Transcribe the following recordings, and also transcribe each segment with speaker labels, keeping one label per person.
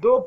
Speaker 1: 2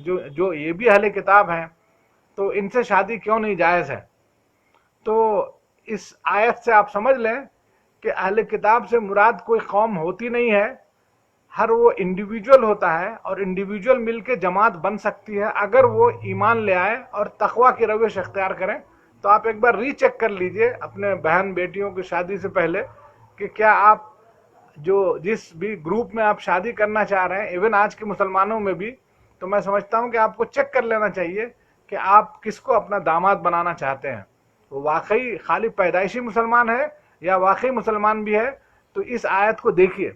Speaker 1: جو یہ بھی اہل کتاب ہیں، تو ان سے شادی کیوں نہیں جائز ہے؟ تو اس آیت سے آپ سمجھ لیں کہ اہل کتاب سے مراد کوئی قوم ہوتی نہیں ہے، ہر وہ انڈیویجول ہوتا ہے، اور انڈیویجول مل کے جماعت بن سکتی ہے اگر وہ ایمان لے آئے اور تقوی کی روش اختیار کریں۔ تو آپ ایک بار ری چیک کر لیجئے اپنے بہن بیٹیوں کی شادی سے پہلے کہ کیا آپ جس بھی گروپ میں آپ شادی کرنا چاہ رہے ہیں، ایون آج کے مسلمانوں میں بھی، تو میں سمجھتا ہوں کہ آپ کو چیک کر لینا چاہیے کہ آپ کس کو اپنا داماد بنانا چاہتے ہیں، وہ واقعی خالی پیدائشی مسلمان ہے یا واقعی مسلمان بھی ہے۔ تو اس آیت کو دیکھیے،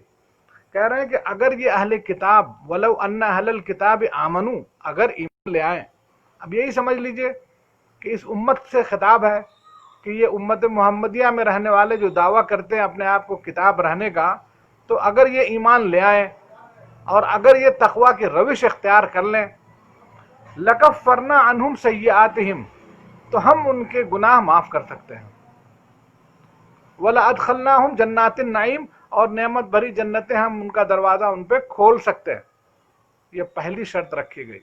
Speaker 1: کہہ رہے ہیں کہ اگر یہ اہل کتاب ولو ان اہل الکتاب آمنو، اگر ایمان لے آئیں، اب یہی سمجھ لیجئے کہ اس امت سے خطاب ہے کہ یہ امت محمدیہ میں رہنے والے جو دعویٰ کرتے ہیں اپنے آپ کو کتاب رہنے کا، تو اگر یہ ایمان لے آئیں اور اگر یہ تقوی کی روش اختیار کر لیں، لَكَفَّرْنَا عَنْهُمْ سَيِّئَاتِهِمْ، تو ہم ان کے گناہ معاف کر سکتے ہیں، وَلَأَدْخَلْنَاهُمْ جَنَّاتِ النَّعِيمِ، اور نعمت بھری جنتیں ہم ان کا دروازہ ان پہ کھول سکتے ہیں۔ یہ پہلی شرط رکھی گئی۔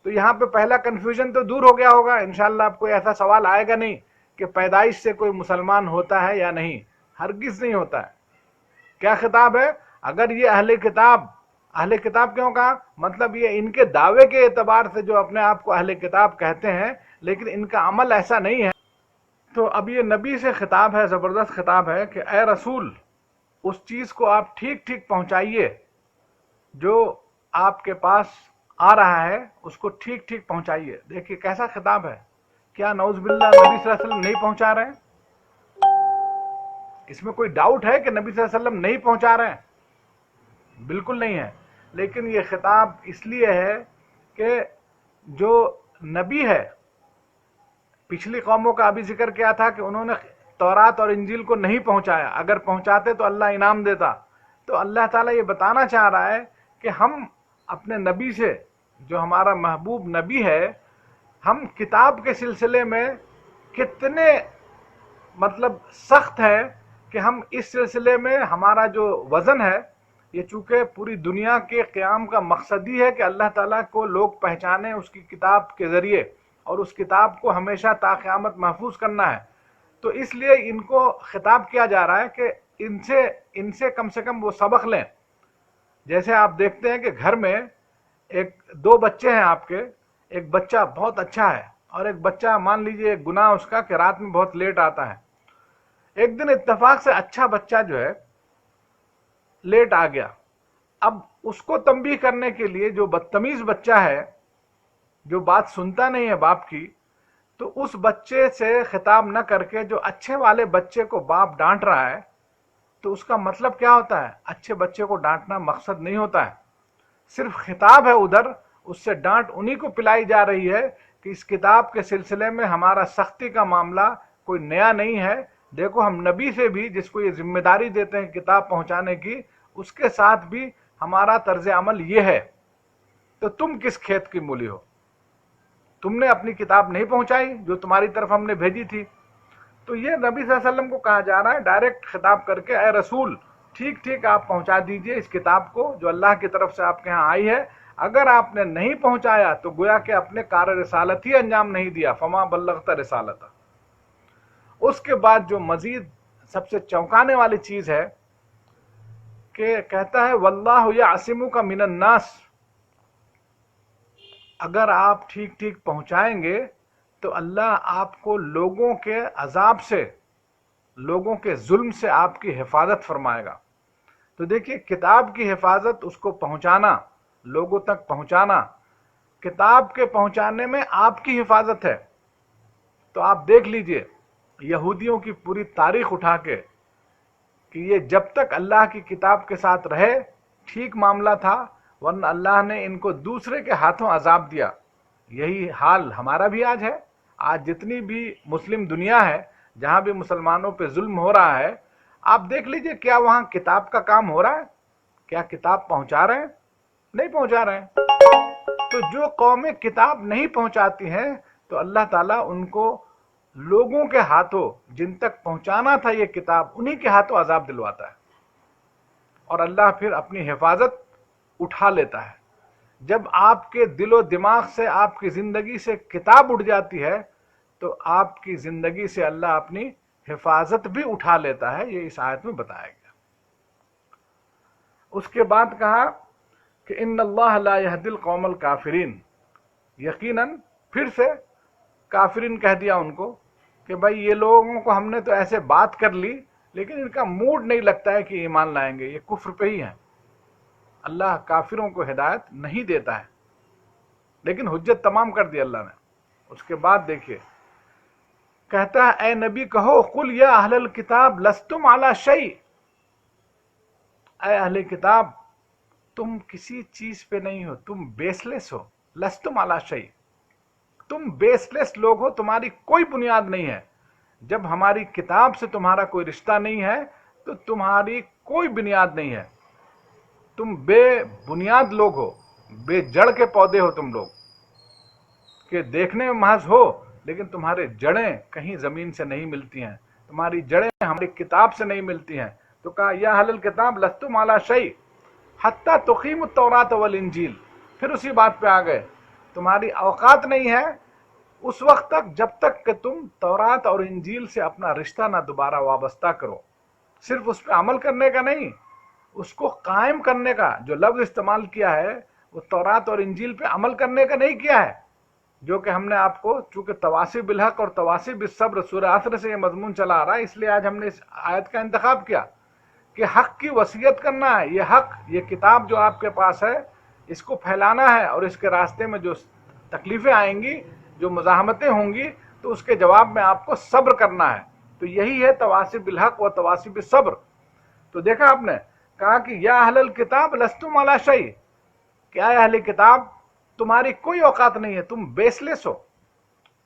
Speaker 1: تو یہاں پہ پہلا کنفیوژن تو دور ہو گیا ہوگا، انشاءاللہ اب کوئی ایسا سوال آئے گا نہیں کہ پیدائش سے کوئی مسلمان ہوتا ہے یا نہیں، ہرگز نہیں ہوتا ہے۔ کیا خطاب ہے؟ اگر یہ اہل کتاب کیوں کہا؟ مطلب یہ ان کے دعوے کے اعتبار سے جو اپنے آپ کو اہل کتاب کہتے ہیں لیکن ان کا عمل ایسا نہیں ہے۔ تو اب یہ نبی سے خطاب ہے، زبردست خطاب ہے کہ اے رسول، اس چیز کو آپ ٹھیک ٹھیک پہنچائیے جو آپ کے پاس آ رہا ہے، اس کو ٹھیک ٹھیک پہنچائیے۔ دیکھیے کیسا خطاب ہے، کیا نعوذ باللہ نبی صلی اللہ علیہ وسلم نہیں پہنچا رہے ہیں؟ اس میں کوئی ڈاؤٹ ہے کہ نبی صلی اللہ علیہ وسلم نہیں پہنچا رہے ہیں؟ بالکل نہیں ہے، لیکن یہ خطاب اس لیے ہے کہ جو نبی ہے، پچھلی قوموں کا ابھی ذکر کیا تھا کہ انہوں نے تورات اور انجیل کو نہیں پہنچایا، اگر پہنچاتے تو اللہ انعام دیتا۔ تو اللہ تعالیٰ یہ بتانا چاہ رہا ہے کہ ہم اپنے نبی سے، جو ہمارا محبوب نبی ہے، ہم کتاب کے سلسلے میں کتنے سخت ہے کہ ہم اس سلسلے میں ہمارا جو وزن ہے، یہ چونکہ پوری دنیا کے قیام کا مقصد ہی ہے کہ اللہ تعالیٰ کو لوگ پہچانیں اس کی کتاب کے ذریعے، اور اس کتاب کو ہمیشہ تا قیامت محفوظ کرنا ہے۔ تو اس لیے ان کو خطاب کیا جا رہا ہے کہ ان سے کم وہ سبق لیں۔ جیسے آپ دیکھتے ہیں کہ گھر میں دو بچے ہیں آپ کے، ایک بچہ بہت اچھا ہے اور ایک بچہ مان لیجئے ایک گناہ اس کا کہ رات میں بہت لیٹ آتا ہے۔ ایک دن اتفاق سے اچھا بچہ جو ہے لیٹ آ گیا، اب اس کو تنبیہ کرنے کے لیے جو بدتمیز بچہ ہے، جو بات سنتا نہیں ہے باپ کی، تو اس بچے سے خطاب نہ کر کے جو اچھے والے بچے کو باپ ڈانٹ رہا ہے، تو اس کا مطلب کیا ہوتا ہے؟ اچھے بچے کو ڈانٹنا مقصد نہیں ہوتا ہے، صرف خطاب ہے ادھر، اس سے ڈانٹ انہی کو پلائی جا رہی ہے کہ اس کتاب کے سلسلے میں ہمارا سختی کا معاملہ کوئی نیا نہیں ہے۔ دیکھو ہم نبی سے بھی، جس کو یہ ذمہ داری دیتے ہیں کتاب پہنچانے کی، اس کے ساتھ بھی ہمارا طرز عمل یہ ہے۔ تو تم کس کھیت کی مولی ہو؟ تم نے اپنی کتاب نہیں پہنچائی جو تمہاری طرف ہم نے بھیجی تھی۔ تو یہ نبی صلی اللہ علیہ وسلم کو کہا جا رہا ہے ڈائریکٹ خطاب کر کے، اے رسول، ٹھیک ٹھیک آپ پہنچا دیجئے اس کتاب کو جو اللہ کی طرف سے آپ کے ہاں آئی ہے۔ اگر آپ نے نہیں پہنچایا تو گویا کہ اپنے کار رسالت ہی انجام نہیں دیا، فما بلغت رسالتہ۔ اس کے بعد جو مزید سب سے چونکانے والی چیز ہے کہ کہتا ہے واللہ یعصمک من الناس، اگر آپ ٹھیک ٹھیک پہنچائیں گے تو اللہ آپ کو لوگوں کے عذاب سے، لوگوں کے ظلم سے آپ کی حفاظت فرمائے گا۔ تو دیکھیے کتاب کی حفاظت، اس کو پہنچانا، لوگوں تک پہنچانا، کتاب کے پہنچانے میں آپ کی حفاظت ہے۔ تو آپ دیکھ لیجئے یہودیوں کی پوری تاریخ اٹھا کے کہ یہ جب تک اللہ کی کتاب کے ساتھ رہے ٹھیک معاملہ تھا، ورنہ اللہ نے ان کو دوسرے کے ہاتھوں عذاب دیا۔ یہی حال ہمارا بھی آج ہے۔ آج جتنی بھی مسلم دنیا ہے، جہاں بھی مسلمانوں پہ ظلم ہو رہا ہے، آپ دیکھ لیجئے کیا وہاں کتاب کا کام ہو رہا ہے؟ کیا کتاب پہنچا رہے ہیں؟ نہیں پہنچا رہے ہیں۔ تو جو قومیں کتاب نہیں پہنچاتی ہیں تو اللہ تعالیٰ ان کو لوگوں کے ہاتھوں، جن تک پہنچانا تھا یہ کتاب، انہی کے ہاتھوں عذاب دلواتا ہے، اور اللہ پھر اپنی حفاظت اٹھا لیتا ہے۔ جب آپ کے دل و دماغ سے، آپ کی زندگی سے کتاب اٹھ جاتی ہے تو آپ کی زندگی سے اللہ اپنی حفاظت بھی اٹھا لیتا ہے، یہ اس آیت میں بتایا گیا۔ اس کے بعد کہا کہ ان اللہ لا یہدی القوم الکافرین، یقیناً پھر سے کافرین کہہ دیا ان کو کہ بھائی یہ لوگوں کو ہم نے تو ایسے بات کر لی لیکن ان کا موڈ نہیں لگتا ہے کہ ایمان لائیں گے، یہ کفر پہ ہی ہیں۔ اللہ کافروں کو ہدایت نہیں دیتا ہے، لیکن حجت تمام کر دی اللہ نے۔ اس کے بعد دیکھیے کہتا ہے اے نبی کہو قل یا اہل الکتاب لستم علی شیء، اے اہل کتاب تم کسی چیز پہ نہیں ہو، تم بیس لیس ہو، لستم علی شیء، تم بیس لیس لوگ ہو، تمہاری کوئی بنیاد نہیں ہے۔ جب ہماری کتاب سے تمہارا کوئی رشتہ نہیں ہے تو تمہاری کوئی بنیاد نہیں ہے، تم بے بنیاد لوگ ہو، بے جڑ کے پودے ہو تم لوگ، کہ دیکھنے میں محض ہو لیکن تمہارے جڑیں کہیں زمین سے نہیں ملتی ہیں، تمہاری جڑیں ہماری کتاب سے نہیں ملتی ہیں۔ تو کہا یا اہل الکتاب لستم علی شیء حتی تقیموا التوراۃ والانجیل، پھر اسی بات پہ آ گئے، تمہاری اوقات نہیں ہے اس وقت تک جب تک کہ تم تورات اور انجیل سے اپنا رشتہ نہ دوبارہ وابستہ کرو، صرف اس پہ عمل کرنے کا نہیں، اس کو قائم کرنے کا۔ جو لفظ استعمال کیا ہے وہ تورات اور انجیل پہ عمل کرنے کا نہیں کیا ہے، جو کہ ہم نے آپ کو چونکہ تواصی بالحق اور تواصی بالصبر سورہ عصر سے یہ مضمون چلا آ رہا ہے، اس لیے آج ہم نے اس آیت کا انتخاب کیا کہ حق کی وصیت کرنا ہے۔ یہ حق، یہ کتاب جو آپ کے پاس ہے، اس کو پھیلانا ہے، اور اس کے راستے میں جو تکلیفیں آئیں گی، جو مزاحمتیں ہوں گی، تو اس کے جواب میں آپ کو صبر کرنا ہے۔ تو یہی ہے تواصی بالحق و تواصی بالصبر۔ تو دیکھا آپ نے کہا کہ یا اہل الکتاب لستم علی شیء، کیا اہل کتاب تمہاری کوئی اوقات نہیں ہے، تم بیس لیس ہو۔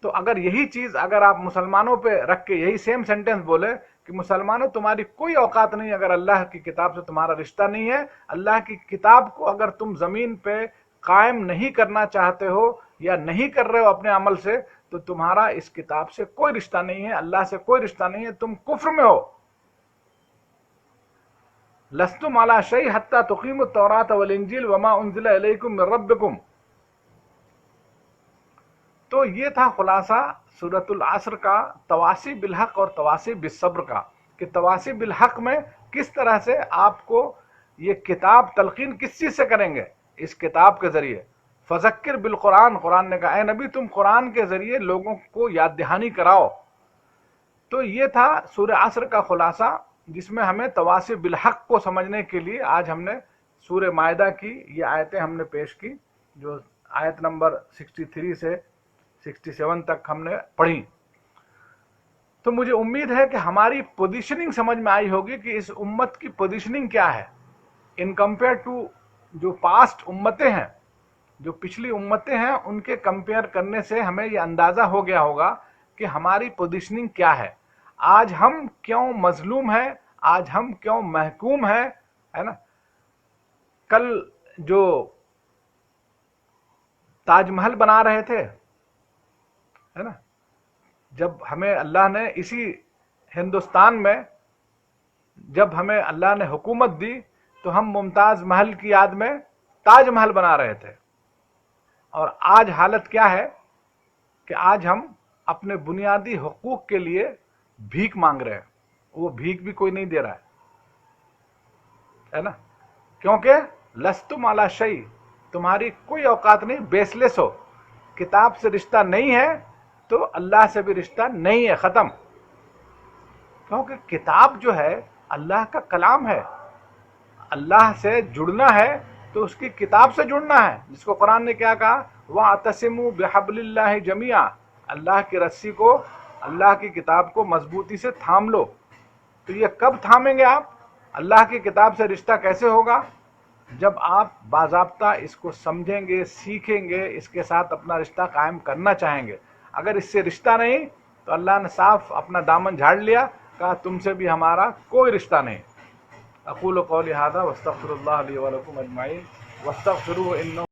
Speaker 1: تو اگر یہی چیز اگر آپ مسلمانوں پہ رکھ کے یہی سیم سینٹنس بولے کہ مسلمانوں تمہاری کوئی اوقات نہیں، اگر اللہ کی کتاب سے تمہارا رشتہ نہیں ہے، اللہ کی کتاب کو اگر تم زمین پہ قائم نہیں کرنا چاہتے ہو یا نہیں کر رہے ہو اپنے عمل سے، تو تمہارا اس کتاب سے کوئی رشتہ نہیں ہے، اللہ سے کوئی رشتہ نہیں ہے، تم کفر میں ہو۔ لستم علی شیء حتی تقیموا التوراۃ والانجیل وما انزل الیکم من ربکم۔ تو یہ تھا خلاصہ سورۃ العصر کا، تواصی بالحق اور تواصی بالصبر کا، کہ تواصی بالحق میں کس طرح سے آپ کو یہ کتاب تلقین کس چیز سے کریں گے، اس کتاب کے ذریعے۔ فذکر بالقرآن، قرآن نے کہا اے نبی تم قرآن کے ذریعے لوگوں کو یاد دہانی کراؤ۔ تو یہ تھا سورہ عصر کا خلاصہ، جس میں ہمیں تواصی بالحق کو سمجھنے کے لیے آج ہم نے سورہ مائدہ کی یہ آیتیں ہم نے پیش کی، جو آیت نمبر 63 سے 67 تک ہم نے پڑھی۔ تو مجھے امید ہے کہ ہماری پوزیشننگ سمجھ میں آئی ہوگی کہ اس امت کی پوزیشننگ کیا ہے ان کمپیئر ٹو جو پاسٹ امتیں ہیں، جو پچھلی امتیں ہیں، ان کے کمپیئر کرنے سے ہمیں یہ اندازہ ہو گیا ہوگا کہ ہماری پوزیشننگ کیا ہے، آج ہم کیوں مظلوم ہیں، آج ہم کیوں محکوم ہیں، ہے نا۔ کل جو تاج محل بنا رہے تھے، ہے نا، جب ہمیں اللہ نے اسی ہندوستان میں جب ہمیں اللہ نے حکومت دی تو ہم ممتاز محل کی یاد میں تاج محل بنا رہے تھے، اور آج حالت کیا ہے کہ آج ہم اپنے بنیادی حقوق کے لیے بھیک مانگ رہے ہیں، وہ بھیک بھی کوئی نہیں دے رہا ہے نا، کیونکہ لستم علی شیء، تمہاری کوئی اوقات نہیں، بیس لیس ہو، کتاب سے رشتہ نہیں ہے تو اللہ سے بھی رشتہ نہیں ہے، ختم۔ کیونکہ کتاب جو ہے اللہ کا کلام ہے، اللہ سے جڑنا ہے تو اس کی کتاب سے جڑنا ہے، جس کو قرآن نے کیا کہا وَاعْتَصِمُوا بِحَبْلِ اللَّهِ جَمِيعًا، اللہ کی رسی کو، اللہ کی کتاب کو مضبوطی سے تھام لو۔ تو یہ کب تھامیں گے آپ؟ اللہ کی کتاب سے رشتہ کیسے ہوگا؟ جب آپ باضابطہ اس کو سمجھیں گے، سیکھیں گے، اس کے ساتھ اپنا رشتہ قائم کرنا چاہیں گے۔ اگر اس سے رشتہ نہیں تو اللہ نے صاف اپنا دامن جھاڑ لیا، کہا تم سے بھی ہمارا کوئی رشتہ نہیں۔ اقول قولی ھذا واستغفر اللہ لی ولکم اجمعین واستغفروہ انہ